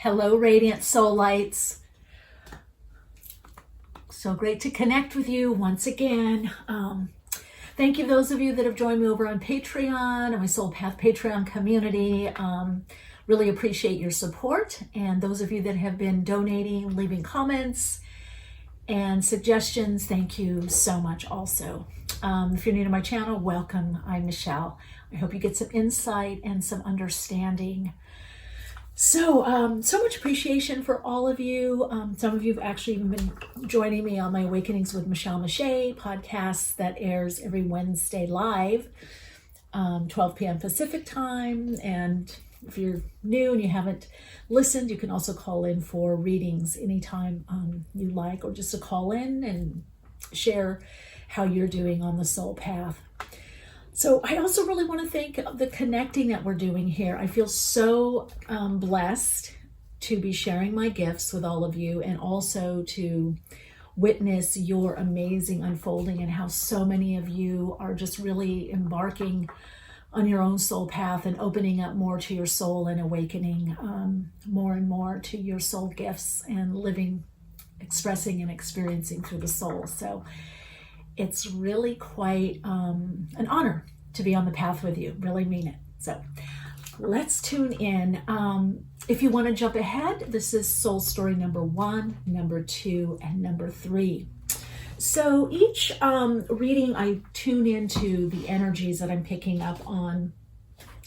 Hello, Radiant Soul Lights. So great to connect with you once again. Thank you, those of you that have joined me over on Patreon and my Soul Path Patreon community. Really appreciate your support. And those of you that have been donating, leaving comments and suggestions, thank you so much also. If you're new to my channel, welcome. I'm Michelle. I hope you get some insight and some understanding. So, so much appreciation for all of you. Some of you have actually been joining me on my Awakenings with Michele Meiche podcast that airs every Wednesday live, 12 p.m. Pacific time. And if you're new and you haven't listened, you can also call in for readings anytime you like, or just to call in and share how you're doing on the soul path. So I also really want to thank the connecting that we're doing here. I feel so blessed to be sharing my gifts with all of you, and also to witness your amazing unfolding and how so many of you are just really embarking on your own soul path and opening up more to your soul and awakening more and more to your soul gifts and living, expressing and experiencing through the soul. So it's really quite an honor to be on the path with you. Really mean it. So let's tune in. If you want to jump ahead, this is soul story number 1, number 2, and number 3. So each reading, I tune into the energies that I'm picking up on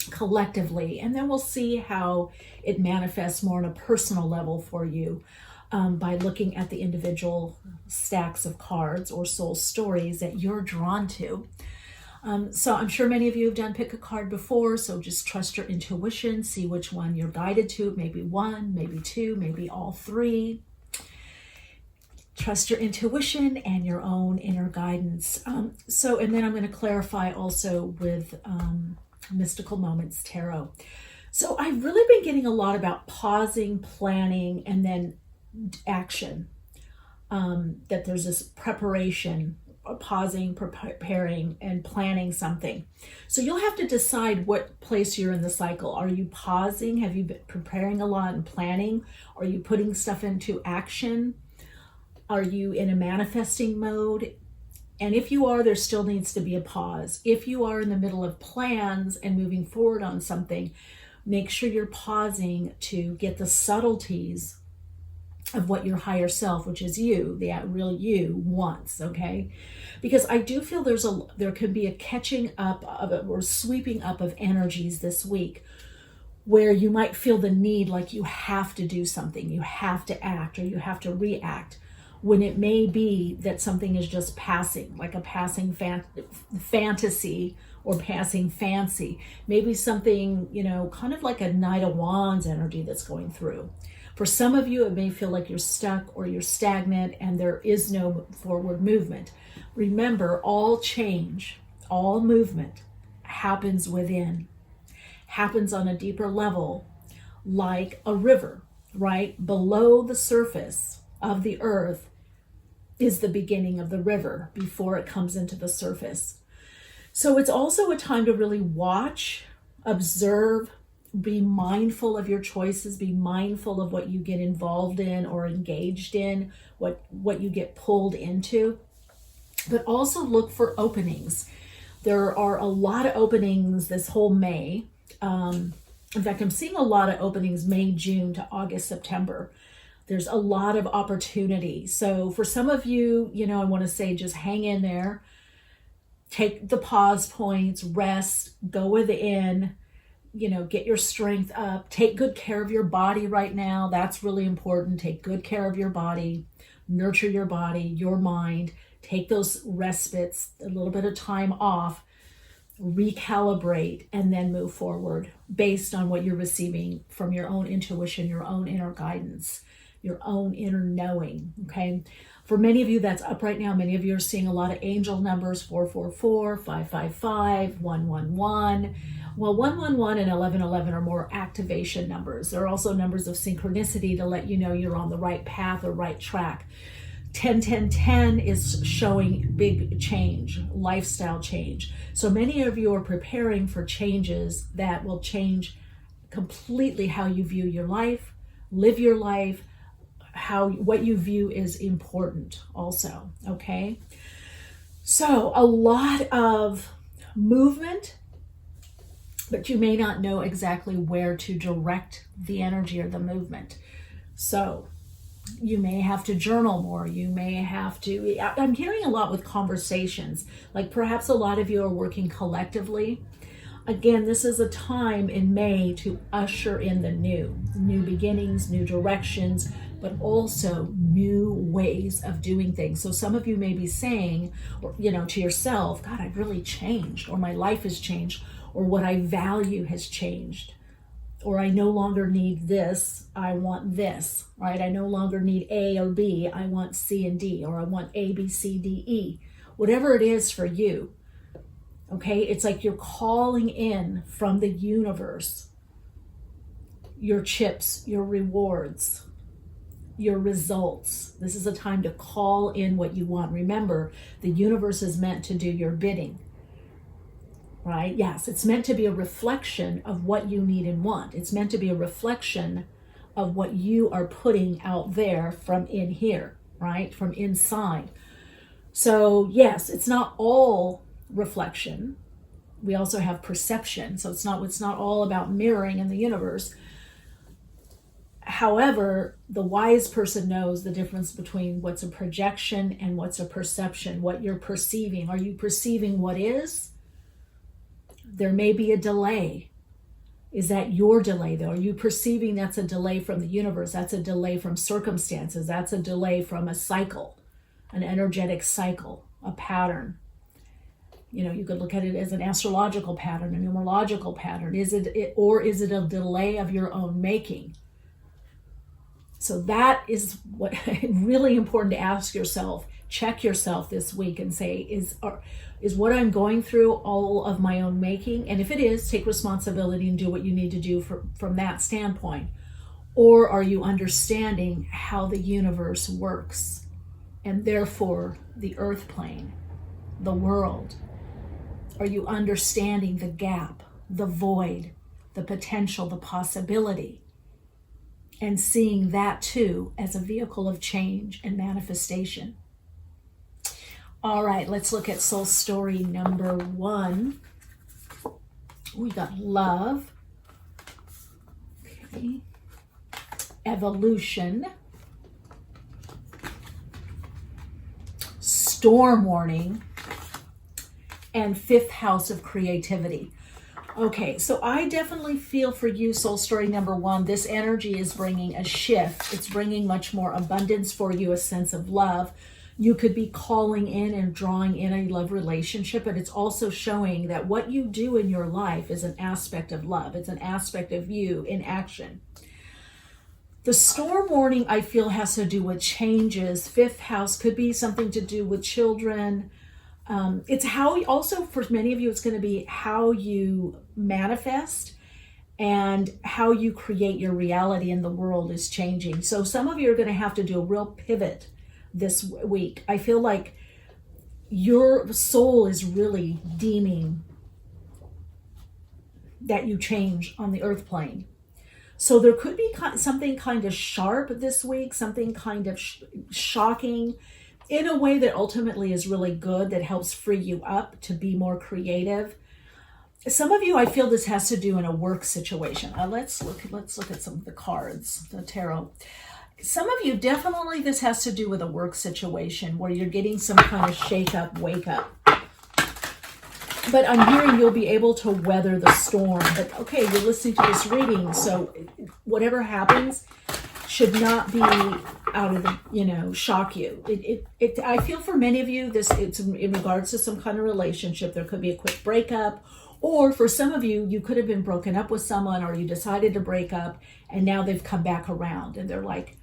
collectively, and then we'll see how it manifests more on a personal level for you. By looking at the individual stacks of cards or soul stories that you're drawn to. So I'm sure many of you have done pick a card before, so just trust your intuition, see which one you're guided to, maybe 1, maybe 2, maybe all 3. Trust your intuition and your own inner guidance. And then I'm going to clarify also with Mystical Moments Tarot. So I've really been getting a lot about pausing, planning, and then action, that there's this preparation, pausing, preparing, and planning something. So you'll have to decide what place you're in the cycle. Are you pausing? Have you been preparing a lot and planning? Are you putting stuff into action? Are you in a manifesting mode? And if you are, there still needs to be a pause. If you are in the middle of plans and moving forward on something, make sure you're pausing to get the subtleties of what your higher self, which is you, the real you, wants, okay? Because I do feel there could be a catching up of it, or sweeping up of energies this week, where you might feel the need, like you have to do something, you have to act, or you have to react, when it may be that something is just passing, like a passing fantasy or passing fancy. Maybe something, kind of like a Knight of Wands energy that's going through. For some of you, it may feel like you're stuck or you're stagnant and there is no forward movement. Remember, all change, all movement happens within, happens on a deeper level, like a river, right? Below the surface of the earth is the beginning of the river before it comes into the surface. So it's also a time to really watch, observe, be mindful of your choices, be mindful of what you get involved in or engaged in, what you get pulled into, but also look for openings. There are a lot of openings this whole May. In fact, I'm seeing a lot of openings May, June to August, September. There's a lot of opportunity. So for some of you, I want to say just hang in there, take the pause points, rest, go within, get your strength up, take good care of your body right now. That's really important. Take good care of your body, nurture your body, your mind, take those respites, a little bit of time off, recalibrate, and then move forward based on what you're receiving from your own intuition, your own inner guidance, your own inner knowing, okay? For many of you, that's up right now. Many of you are seeing a lot of angel numbers, 444, 555, 111. Well, 111 and 1111 are more activation numbers. They're also numbers of synchronicity to let you know you're on the right path or right track. 101010 is showing big change, lifestyle change. So many of you are preparing for changes that will change completely how you view your life, live your life, what you view is important also, okay? So a lot of movement, but you may not know exactly where to direct the energy or the movement. So you may have to journal more. You may have to, I'm hearing a lot with conversations, like perhaps a lot of you are working collectively. Again, this is a time in May to usher in the new beginnings, new directions, but also new ways of doing things. So some of you may be saying, or, to yourself, God, I've really changed, or my life has changed, or what I value has changed, or I no longer need this, I want this, right? I no longer need A or B, I want C and D, or I want A, B, C, D, E, whatever it is for you. Okay, it's like you're calling in from the universe your chips, your rewards, your results. This is a time to call in what you want. Remember, the universe is meant to do your bidding, right? Yes, it's meant to be a reflection of what you need and want. It's meant to be a reflection of what you are putting out there from in here, right? From inside. So yes, it's not all reflection. We also have perception. So it's not all about mirroring in the universe. However, the wise person knows the difference between what's a projection and what's a perception, what you're perceiving. Are you perceiving what is? There may be a delay. Is that your delay though? Are you perceiving that's a delay from the universe? That's a delay from circumstances. That's a delay from a cycle, an energetic cycle, a pattern. You could look at it as an astrological pattern, a numerological pattern. Or is it a delay of your own making? So that is what really important to ask yourself. Check yourself this week and say, is what I'm going through all of my own making? And if it is, take responsibility and do what you need to do from that standpoint. Or are you understanding how the universe works? And therefore, the earth plane, the world. Are you understanding the gap, the void, the potential, the possibility? And seeing that too as a vehicle of change and manifestation. All right, let's look at soul story number 1. We got love. Okay. Evolution. Storm warning. And 5th house of creativity. Okay, so I definitely feel for you, soul story number 1, this energy is bringing a shift. It's bringing much more abundance for you, a sense of love. You could be calling in and drawing in a love relationship, but it's also showing that what you do in your life is an aspect of love. It's an aspect of you in action. The storm warning, I feel, has to do with changes. 5th house could be something to do with children. It's how, also for many of you, it's going to be how you manifest and how you create your reality in the world is changing. So some of you are going to have to do a real pivot this week. I feel like your soul is really deeming that you change on the earth plane. So there could be something kind of sharp this week, something kind of shocking, in a way that ultimately is really good, that helps free you up to be more creative. Some of you, I feel this has to do in a work situation. Let's look at some of the cards, the tarot. Some of you, definitely this has to do with a work situation where you're getting some kind of shake up, wake up. But I'm hearing you'll be able to weather the storm. But okay, you're listening to this reading, so whatever happens should not be out of the, shock you. I feel for many of you, it's in regards to some kind of relationship. There could be a quick breakup, or for some of you, you could have been broken up with someone, or you decided to break up, and now they've come back around, and they're like,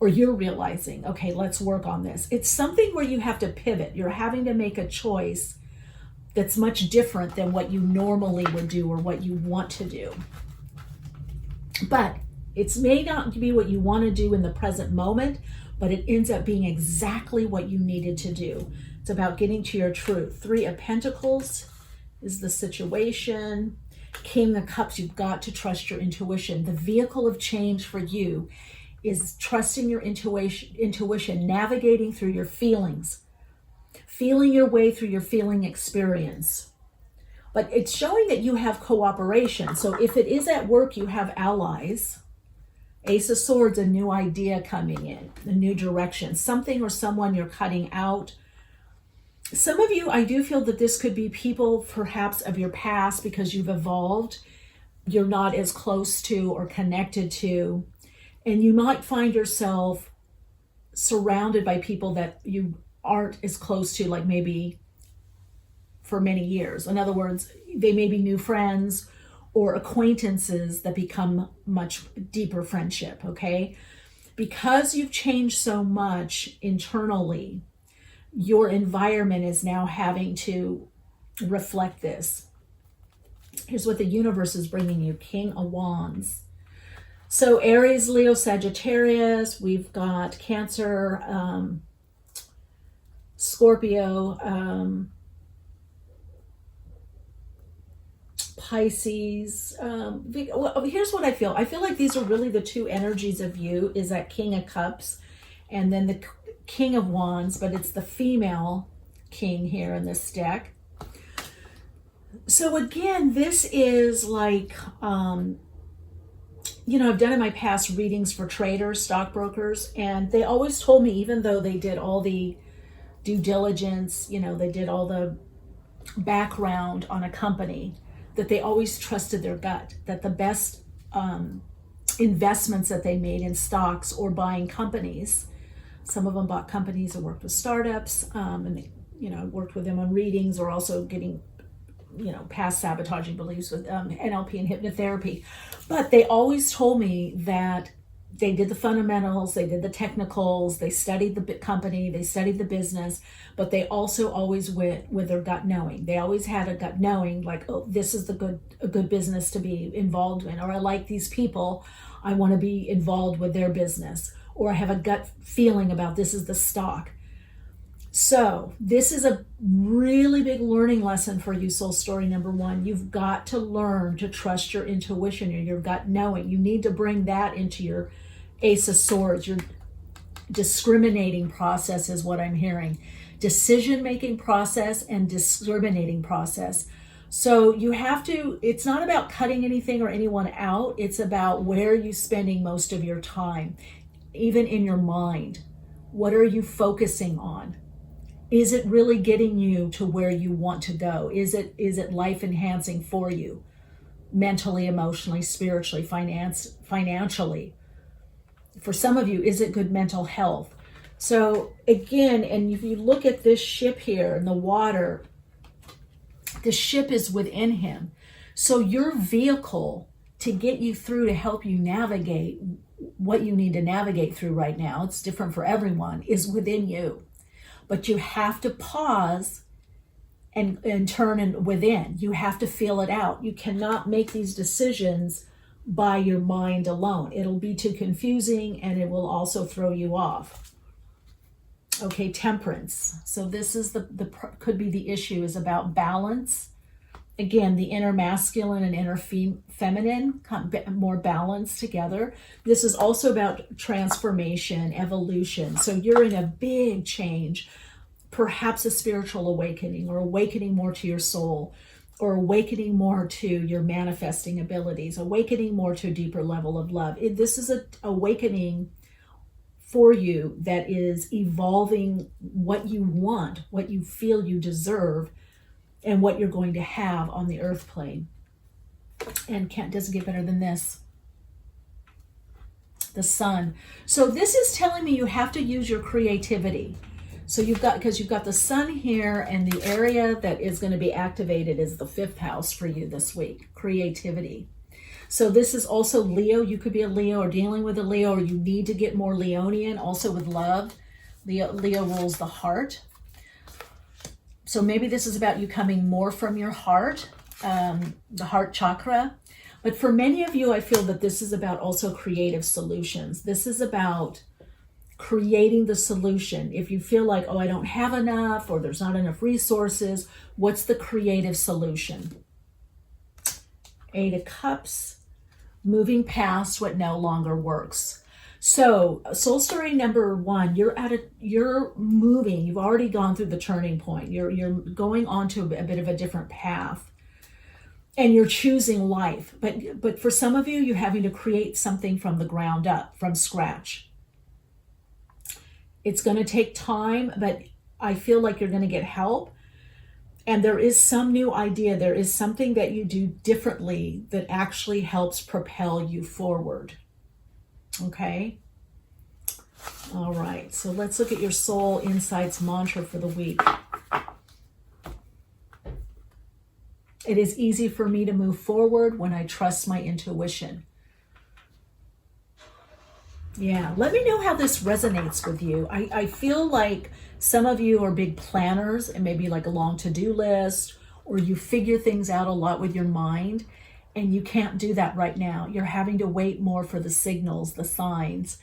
or you're realizing, okay, let's work on this. It's something where you have to pivot. You're having to make a choice that's much different than what you normally would do or what you want to do. But it may not be what you want to do in the present moment, but it ends up being exactly what you needed to do. It's about getting to your truth. 3 of Pentacles is the situation. King of Cups, you've got to trust your intuition. The vehicle of change for you is trusting your intuition, navigating through your feelings, feeling your way through your feeling experience. But it's showing that you have cooperation. So if it is at work, you have allies. Ace of Swords, a new idea coming in, a new direction, something or someone you're cutting out. Some of you, I do feel that this could be people perhaps of your past because you've evolved. You're not as close to or connected to, and you might find yourself surrounded by people that you aren't as close to, like maybe for many years. In other words, they may be new friends or acquaintances that become much deeper friendship, okay? Because you've changed so much internally, your environment is now having to reflect this. Here's what the universe is bringing you, King of Wands. So Aries, Leo, Sagittarius, we've got Cancer, Scorpio, Pisces. Here's what I feel. I feel like these are really the two energies of you, is that King of Cups and then the King of Wands, but it's the female king here in this deck. So again, this is like, I've done in my past readings for traders, stockbrokers, and they always told me, even though they did all the due diligence, they did all the background on a company, that they always trusted their gut, that the best investments that they made in stocks or buying companies, some of them bought companies and worked with startups, and they, worked with them on readings, or also getting, past sabotaging beliefs with NLP and hypnotherapy. But they always told me that they did the fundamentals, they did the technicals, they studied the company, they studied the business, but they also always went with their gut knowing. They always had a gut knowing, like, oh, this is a good business to be involved in, or I like these people, I want to be involved with their business, or I have a gut feeling about this is the stock. So this is a really big learning lesson for you, soul story number one. You've got to learn to trust your intuition and your gut knowing. You need to bring that into your Ace of Swords. Your discriminating process is what I'm hearing. Decision-making process and discriminating process. So you have to, it's not about cutting anything or anyone out. It's about where you're spending most of your time, even in your mind. What are you focusing on? Is it really getting you to where you want to go? Is it life enhancing for you? Mentally, emotionally, spiritually, financially. For some of you, is it good mental health? So again, and if you look at this ship here in the water, the ship is within him. So your vehicle to get you through, to help you navigate what you need to navigate through right now, it's different for everyone, is within you. But you have to pause and turn within. You have to feel it out. You cannot make these decisions by your mind alone. It'll be too confusing, and it will also throw you off. Okay, Temperance. So this is could be the issue, is about balance. Again, the inner masculine and inner feminine come more balanced together. This is also about transformation, evolution. So you're in a big change, perhaps a spiritual awakening, or awakening more to your soul, or awakening more to your manifesting abilities, awakening more to a deeper level of love. This is an awakening for you that is evolving what you want, what you feel you deserve, and what you're going to have on the earth plane. And doesn't get better than this. The Sun. So this is telling me you have to use your creativity. So because you've got the Sun here, and the area that is going to be activated is the 5th house for you this week, creativity. So this is also Leo. You could be a Leo or dealing with a Leo, or you need to get more Leonian, also with love. Leo rules the heart. So maybe this is about you coming more from your heart, the heart chakra. But for many of you, I feel that this is about also creative solutions. This is about creating the solution. If you feel like, oh, I don't have enough, or there's not enough resources, what's the creative solution? Eight of Cups, moving past what no longer works. So soul story number one, you're moving. You've already gone through the turning point. You're going on to a bit of a different path. And you're choosing life. But for some of you, you're having to create something from the ground up, from scratch. It's going to take time, but I feel like you're going to get help. And there is some new idea. There is something that you do differently that actually helps propel you forward. Okay? All right. So let's look at your soul insights mantra for the week. It is easy for me to move forward when I trust my intuition. Yeah, let me know how this resonates with you. I feel like some of you are big planners and maybe like a long to-do list, or you figure things out a lot with your mind, and you can't do that right now. You're having to wait more for the signals, the signs,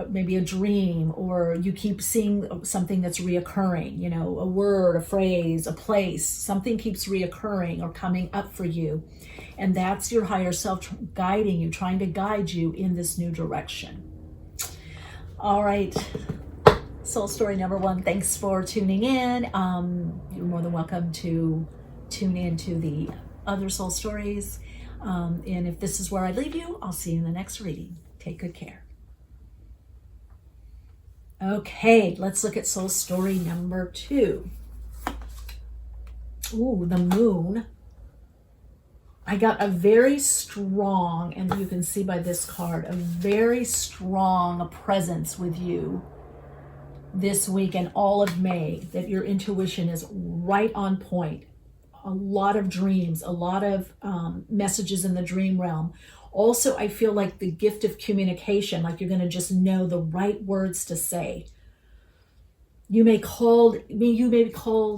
maybe a dream, or you keep seeing something that's reoccurring, you know, a word, a phrase, a place, something keeps reoccurring or coming up for you. And that's your higher self guiding you, trying to guide you in this new direction. All right. Soul story number one. Thanks for tuning in. You're more than welcome to tune in to the other soul stories. And if this is where I leave you, I'll see you in the next reading. Take good care. Okay, let's look at soul story number two. Ooh, the moon. I got a very strong, and you can see by this card, a very strong presence with you this week and all of May, that your intuition is right on point. A lot of dreams, a lot of messages in the dream realm. Also, I feel like the gift of communication, like you're going to just know the right words to say. You may be called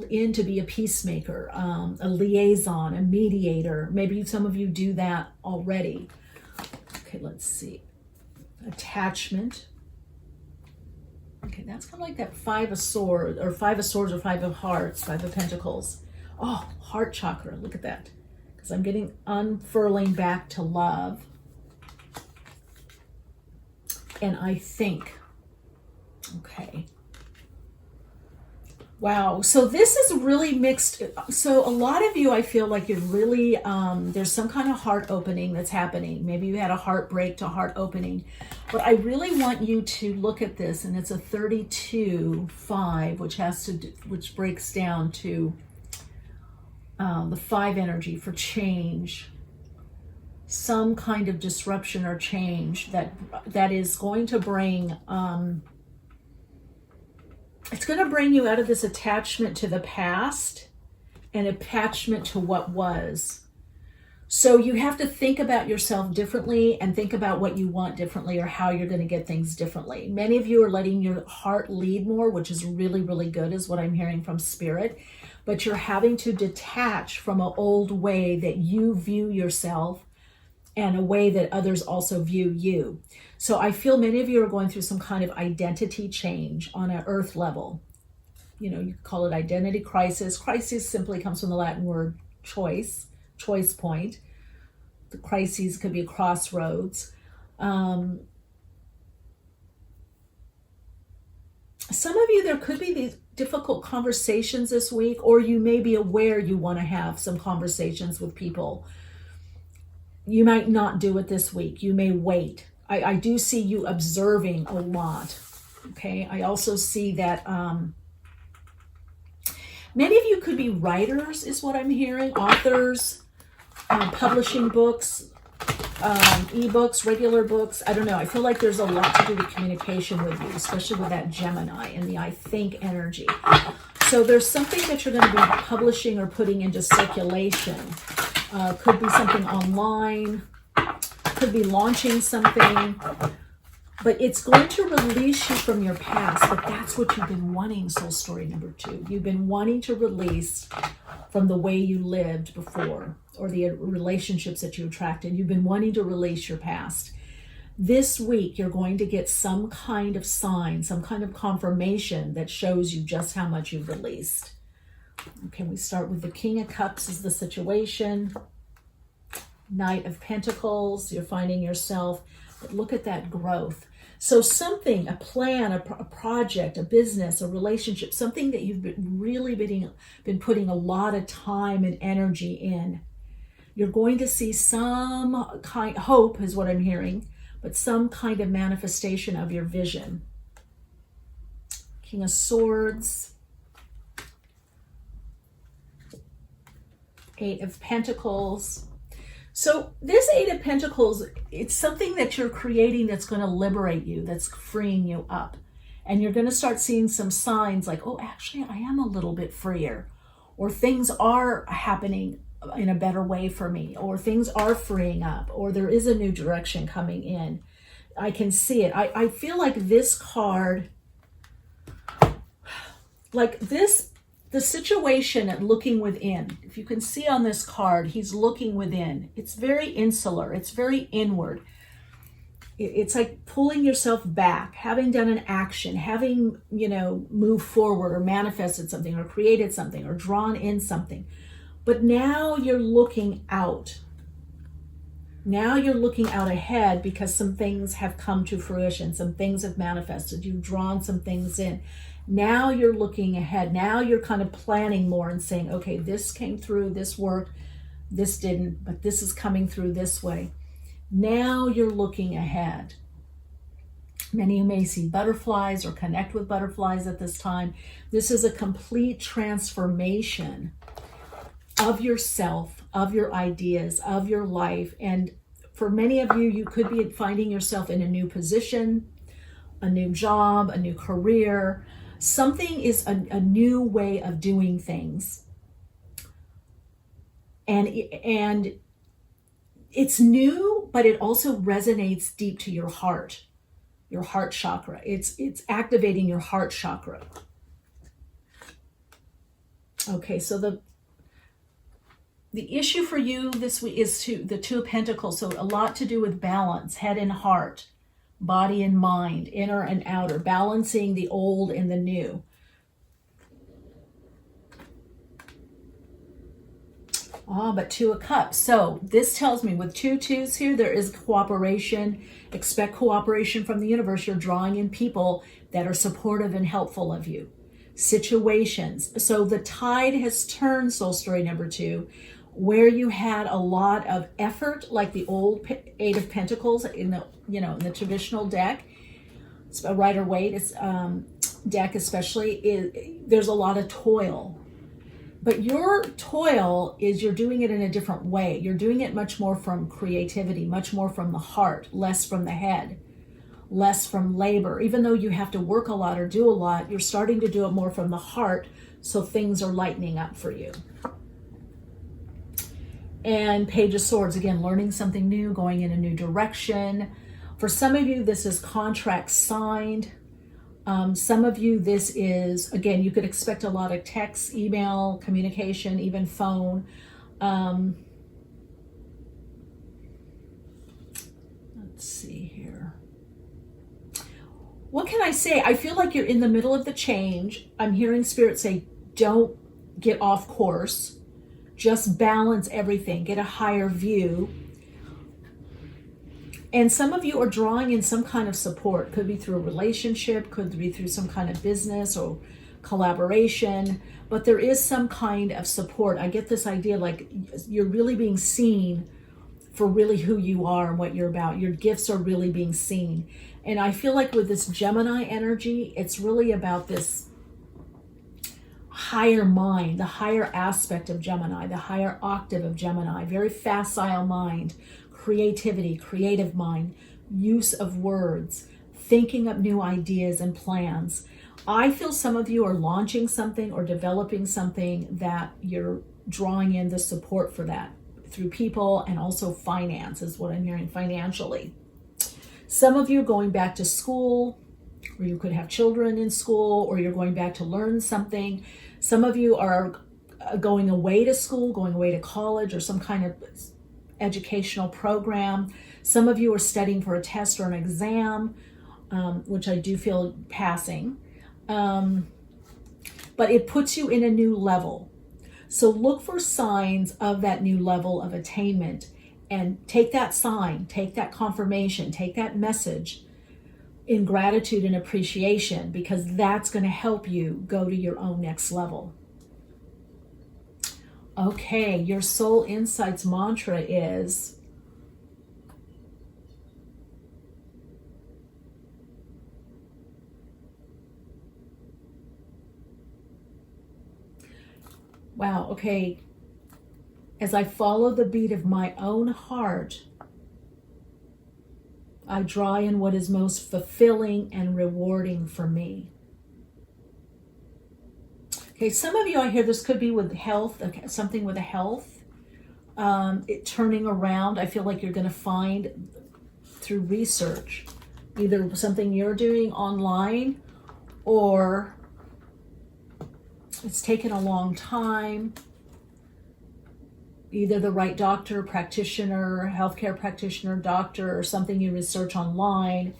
in to be a peacemaker, a liaison, a mediator. Maybe some of you do that already. Okay, let's see. Attachment. Okay, that's kind of like that Five of Swords or Five of Hearts, Five of Pentacles. Oh, heart chakra. Look at that. Because I'm getting unfurling back to love. And I think, okay. Wow. So this is really mixed. So a lot of you, I feel like you're really, there's some kind of heart opening that's happening. Maybe you had a heartbreak to heart opening. But I really want you to look at this, and it's a 32-5, which breaks down to the 5 energy for change, some kind of disruption or change that is going to bring, it's going to bring you out of this attachment to the past and attachment to what was. So you have to think about yourself differently and think about what you want differently, or how you're going to get things differently. Many of you are letting your heart lead more, which is really, really good, is what I'm hearing from Spirit. But you're having to detach from an old way that you view yourself and a way that others also view you. So I feel many of you are going through some kind of identity change on an earth level. You know, you call it identity crisis. Crisis simply comes from the Latin word choice point. The crises could be a crossroads. Some of you, there could be these difficult conversations this week, or you may be aware you want to have some conversations with people. You might not do it this week. You may wait. I do see you observing a lot. Okay. I also see that many of you could be writers, is what I'm hearing, authors, publishing books, ebooks, regular books. I don't know. I feel like there's a lot to do with communication with you, especially with that Gemini and the I think energy. So there's something that you're going to be publishing or putting into circulation. Could be something online, could be launching something, but it's going to release you from your past. But that's what you've been wanting, soul story number 2. You've been wanting to release from the way you lived before, or the relationships that you attracted. You've been wanting to release your past. This week, you're going to get some kind of sign, some kind of confirmation that shows you just how much you've released. Okay, we start with the King of Cups is the situation. Knight of Pentacles, you're finding yourself, but look at that growth. So something, a plan, a project, a business, a relationship, something that you've been putting a lot of time and energy in. You're going to see some kind, hope is what I'm hearing, but some kind of manifestation of your vision. King of Swords, Eight of Pentacles. So this Eight of Pentacles, it's something that you're creating that's going to liberate you, that's freeing you up. And you're going to start seeing some signs like, oh, actually, I am a little bit freer. Or things are happening in a better way for me. Or things are freeing up. Or there is a new direction coming in. I can see it. I feel like this card, like this, the situation at looking within, if you can see on this card, he's looking within. It's very insular. It's very inward. It's like pulling yourself back, having done an action, having, moved forward or manifested something or created something or drawn in something. But now you're looking out. Now you're looking out ahead because some things have come to fruition. Some things have manifested. You've drawn some things in. Now you're looking ahead. Now you're kind of planning more and saying, okay, this came through, this worked, this didn't, but this is coming through this way. Now you're looking ahead. Many of you may see butterflies or connect with butterflies at this time. This is a complete transformation of yourself, of your ideas, of your life. And for many of you, you could be finding yourself in a new position, a new job, a new career. Something is a new way of doing things. And it's new, but it also resonates deep to your heart chakra. It's activating your heart chakra. Okay, so the issue for you this week is the Two of Pentacles. So a lot to do with balance, head and heart, body and mind, inner and outer, balancing the old and the new. But Two of Cups. So this tells me with two twos here, there is cooperation. Expect cooperation from the universe. You're drawing in people that are supportive and helpful of you. Situations. So the tide has turned, soul story number 2, where you had a lot of effort, like the old Eight of Pentacles in the in the traditional deck. It's a Rider-Waite deck, especially. There's a lot of toil. But your toil is you're doing it in a different way. You're doing it much more from creativity, much more from the heart, less from the head, less from labor. Even though you have to work a lot or do a lot, you're starting to do it more from the heart, so things are lightening up for you. And Page of Swords, again, learning something new, going in a new direction. For some of you, this is contract signed. Some of you, this is, again, you could expect a lot of text, email, communication, even phone. Let's see here. What can I say? I feel like you're in the middle of the change. I'm hearing Spirit say, don't get off course. Just balance everything. Get a higher view. And some of you are drawing in some kind of support. Could be through a relationship, could be through some kind of business or collaboration, but there is some kind of support. I get this idea like you're really being seen for really who you are and what you're about. Your gifts are really being seen. And I feel like with this Gemini energy, it's really about this higher mind, the higher aspect of Gemini, the higher octave of Gemini, very facile mind, creativity, creative mind, use of words, thinking up new ideas and plans. I feel some of you are launching something or developing something that you're drawing in the support for that through people, and also finance is what I'm hearing, financially. Some of you are going back to school, or you could have children in school, or you're going back to learn something. Some of you are going away to school, going away to college, or some kind of educational program. Some of you are studying for a test or an exam, which I do feel passing. But it puts you in a new level. So look for signs of that new level of attainment And take that sign, take that confirmation, take that message in gratitude and appreciation, because that's going to help you go to your own next level. Okay, your soul insights mantra is, wow, okay. As I follow the beat of my own heart, I draw in what is most fulfilling and rewarding for me. Okay, some of you, I hear this could be with health, something with health, it turning around. I feel like you're going to find through research, either something you're doing online, or it's taken a long time. Either the right doctor, practitioner, healthcare practitioner, doctor, or something you research online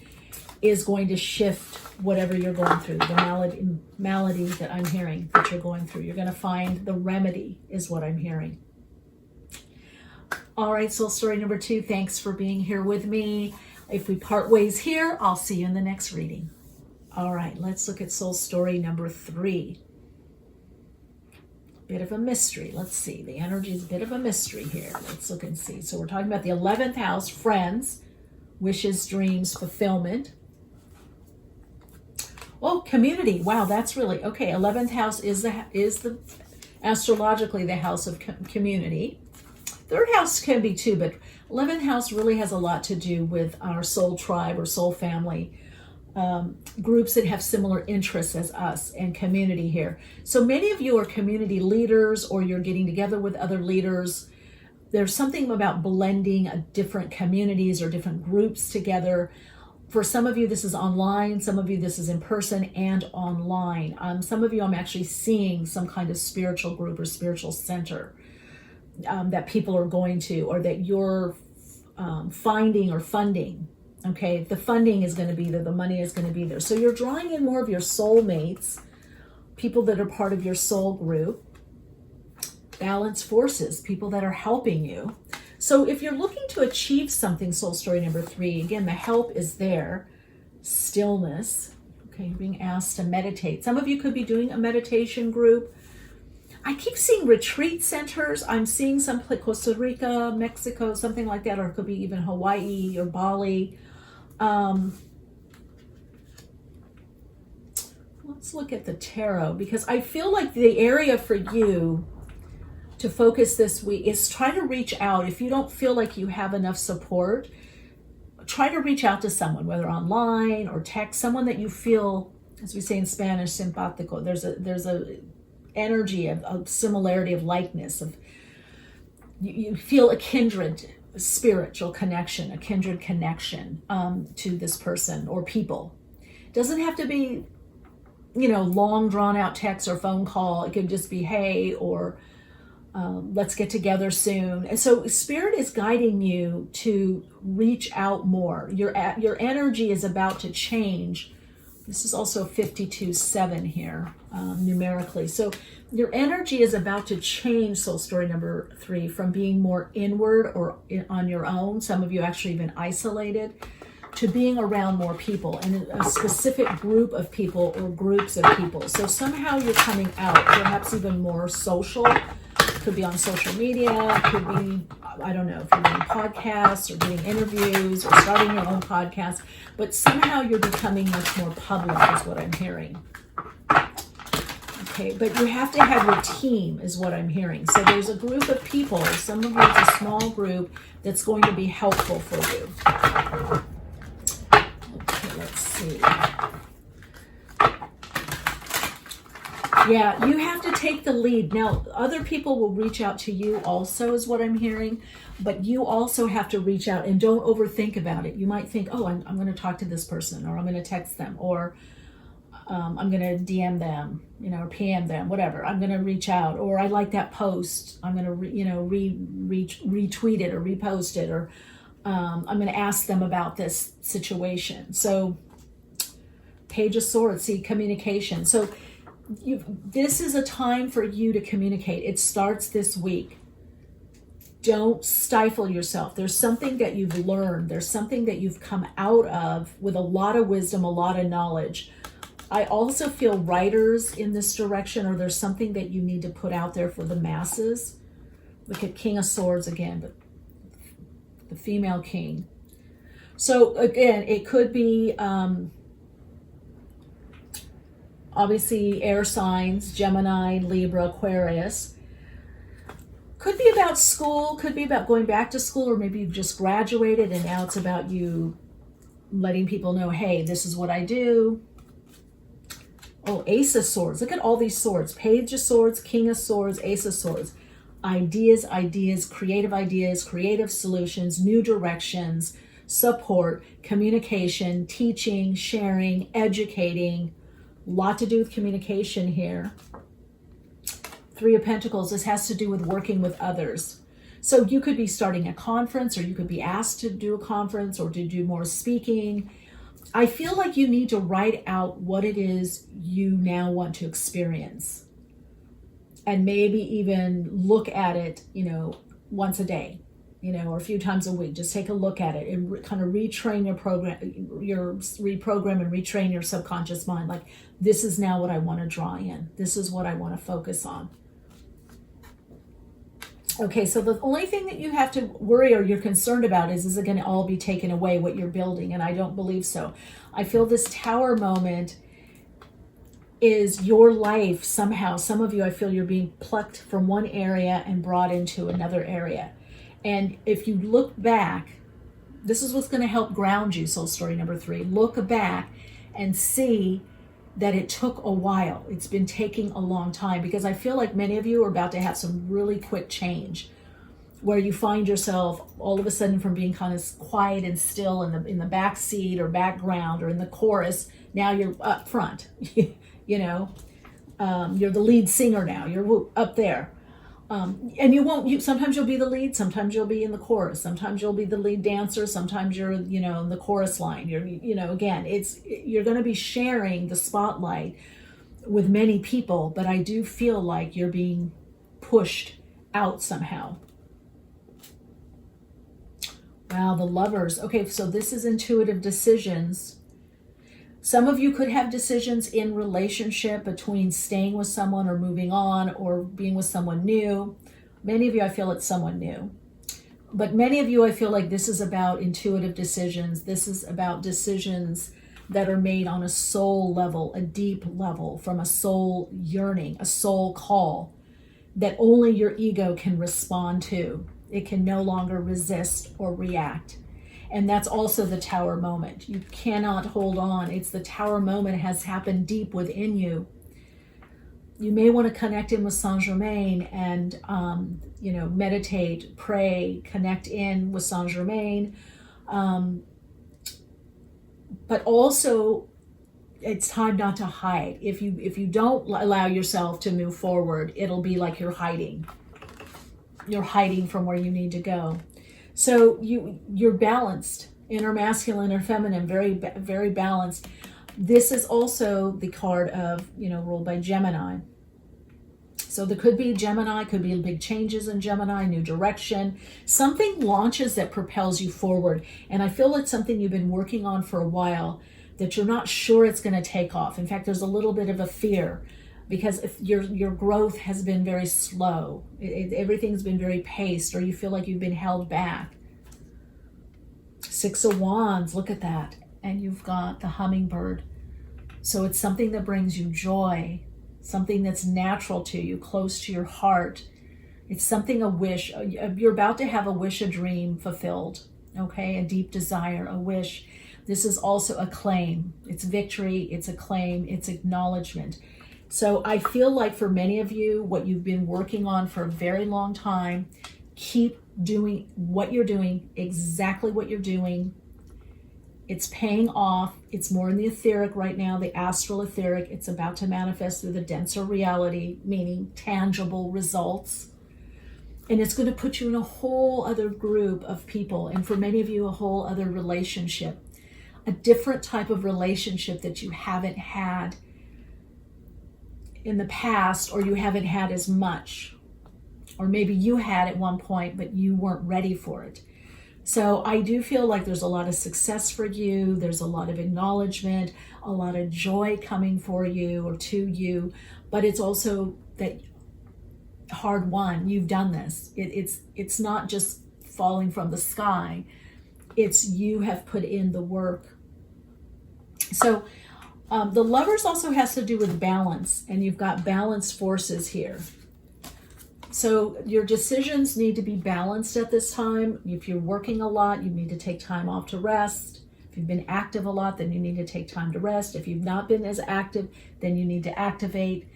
is going to shift whatever you're going through, the malady that I'm hearing that you're going through. You're going to find the remedy is what I'm hearing. All right, soul story number 2. Thanks for being here with me. If we part ways here, I'll see you in the next reading. All right, let's look at soul story number 3. Bit of a mystery. Let's see. The energy is a bit of a mystery here. Let's look and see. So we're talking about the 11th house, friends, wishes, dreams, fulfillment. Oh, community. Wow, that's really okay. 11th house is the astrologically the house of community. 3rd house can be too, but 11th house really has a lot to do with our soul tribe or soul family. Groups that have similar interests as us, and community here. So many of you are community leaders, or you're getting together with other leaders. There's something about blending different communities or different groups together. For some of you, this is online. Some of you, this is in person and online. Some of you, I'm actually seeing some kind of spiritual group or spiritual center that people are going to, or that you're finding or funding. Okay, the funding is going to be there, the money is going to be there. So you're drawing in more of your soulmates, people that are part of your soul group, balance forces, people that are helping you. So if you're looking to achieve something, soul story number 3, again, the help is there, stillness. Okay, you're being asked to meditate. Some of you could be doing a meditation group. I keep seeing retreat centers. I'm seeing some like Costa Rica, Mexico, something like that, or it could be even Hawaii or Bali. Let's look at the tarot, because I feel like the area for you to focus this week is try to reach out. If you don't feel like you have enough support, try to reach out to someone, whether online or text, someone that you feel, as we say in Spanish, simpático. There's a energy of similarity, of likeness, of you feel a kindred spiritual connection, a kindred connection to this person or people. It doesn't have to be, long drawn out text or phone call. It could just be, hey, or let's get together soon. And so spirit is guiding you to reach out more. Your energy is about to change. This is also 52-7 here, numerically. So your energy is about to change, soul story number 3, from being more inward or on your own, some of you actually even isolated, to being around more people and a specific group of people or groups of people. So somehow you're coming out, perhaps even more social. Could be on social media, could be, I don't know, if you're doing podcasts or doing interviews or starting your own podcast, but somehow you're becoming much more public is what I'm hearing. Okay, but you have to have your team is what I'm hearing. So there's a group of people, some of you it's a small group that's going to be helpful for you. Okay, let's see. Yeah, you have to take the lead. Now, other people will reach out to you also is what I'm hearing, but you also have to reach out and don't overthink about it. You might think, oh, I'm going to talk to this person, or I'm going to text them, or I'm going to DM them, or PM them, whatever. I'm going to reach out, or I like that post. I'm going to, retweet it or repost it, or I'm going to ask them about this situation. So Page of Swords, see, communication. So this is a time for you to communicate. It starts this week. don't stifle yourself. There's something that you've learned. There's something that you've come out of with a lot of wisdom, a lot of knowledge. I also feel writers in this direction, or there's something that you need to put out there for the masses. Look at King of Swords again, but the female king. So again, it could be obviously air signs, Gemini, Libra, Aquarius. Could be about school, could be about going back to school, or maybe you've just graduated and now it's about you letting people know, hey, this is what I do. Oh, Ace of Swords. Look at all these swords. Page of Swords, King of Swords, Ace of Swords. Ideas, creative solutions, new directions, support, communication, teaching, sharing, educating. A lot to do with communication here. Three of Pentacles. This has to do with working with others. So you could be starting a conference, or you could be asked to do a conference or to do more speaking. I feel like you need to write out what it is you now want to experience. And maybe even look at it, once a day, or a few times a week. Just take a look at it and kind of retrain your reprogram and retrain your subconscious mind. Like, this is now what I want to draw in. This is what I want to focus on. Okay, so the only thing that you have to worry or you're concerned about is it going to all be taken away, what you're building? And I don't believe so. I feel this Tower moment is your life somehow. Some of you, I feel you're being plucked from one area and brought into another area. And if you look back, this is what's going to help ground you, soul story number 3. Look back and see that it took a while. It's been taking a long time, because I feel like many of you are about to have some really quick change where you find yourself all of a sudden from being kind of quiet and still in the back seat or background or in the chorus. Now you're up front, you're the lead singer now, you're up there. And sometimes you'll be the lead, sometimes you'll be in the chorus, sometimes you'll be the lead dancer, sometimes you're, in the chorus line. Again, you're going to be sharing the spotlight with many people, but I do feel like you're being pushed out somehow. Wow, the Lovers. Okay, so this is intuitive decisions. Some of you could have decisions in relationship between staying with someone or moving on or being with someone new. Many of you, I feel it's someone new. But many of you, I feel like this is about intuitive decisions. This is about decisions that are made on a soul level, a deep level, from a soul yearning, a soul call that only your ego can respond to. It can no longer resist or react. And that's also the Tower moment. You cannot hold on. It's the Tower moment has happened deep within you. You may want to connect in with Saint Germain and, meditate, pray, connect in with Saint Germain. But also, it's time not to hide. If you don't allow yourself to move forward, it'll be like you're hiding. You're hiding from where you need to go. So you're balanced, inner masculine or feminine, very, very balanced. This is also the card of, ruled by Gemini. So there could be Gemini, could be big changes in Gemini, new direction. Something launches that propels you forward. And I feel it's something you've been working on for a while that you're not sure it's going to take off. In fact, there's a little bit of a fear, because if your growth has been very slow, everything's been very paced, or you feel like you've been held back. 6 of Wands, look at that. And you've got the hummingbird. So it's something that brings you joy, something that's natural to you, close to your heart. It's something, a wish. You're about to have a wish, a dream fulfilled, okay? A deep desire, a wish. This is also a claim. It's victory, it's a claim, it's acknowledgement. So I feel like for many of you, what you've been working on for a very long time, keep doing what you're doing, exactly what you're doing. It's paying off. It's more in the etheric right now, the astral etheric. It's about to manifest through the denser reality, meaning tangible results. And it's going to put you in a whole other group of people. And for many of you, a whole other relationship, a different type of relationship that you haven't had in the past, or you haven't had as much. or maybe you had at one point, but you weren't ready for it. So I do feel like there's a lot of success for you. There's a lot of acknowledgement, a lot of joy coming for you or to you, but it's also that hard won. You've done this. It's not just falling from the sky. It's you have put in the work. So the Lovers also has to do with balance, and you've got balanced forces here. So your decisions need to be balanced at this time. If you're working a lot, you need to take time off to rest. If you've been active a lot, then you need to take time to rest. If you've not been as active, then you need to activate.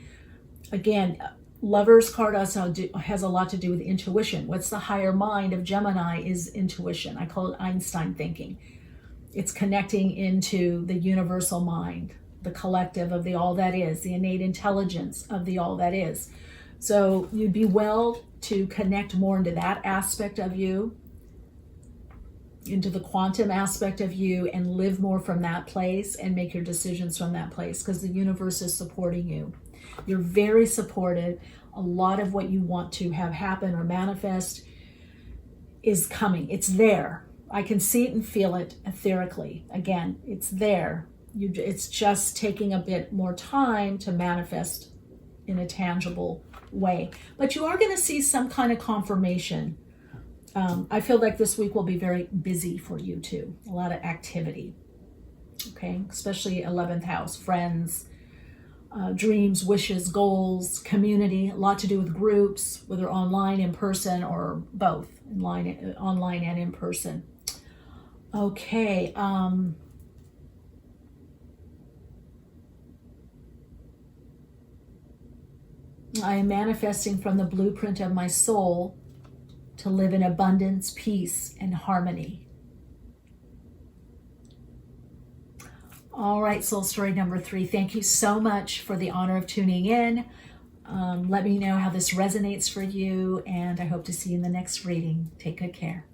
Again, Lovers card also has a lot to do with intuition. What's the higher mind of Gemini is intuition. I call it Einstein thinking. It's connecting into the universal mind, the collective of the all that is, the innate intelligence of the all that is. So you'd be well to connect more into that aspect of you, into the quantum aspect of you, and live more from that place and make your decisions from that place, because the universe is supporting you. You're very supported. A lot of what you want to have happen or manifest is coming. It's there. I can see it and feel it etherically. Again, it's there. It's just taking a bit more time to manifest in a tangible way. But you are going to see some kind of confirmation. I feel like this week will be very busy for you too. A lot of activity. Okay, especially 11th house, friends, dreams, wishes, goals, community, a lot to do with groups, whether online, in person, or both, online and in person. Okay. I am manifesting from the blueprint of my soul to live in abundance, peace, and harmony. All right, soul story number 3. Thank you so much for the honor of tuning in. Let me know how this resonates for you, and I hope to see you in the next reading. Take good care.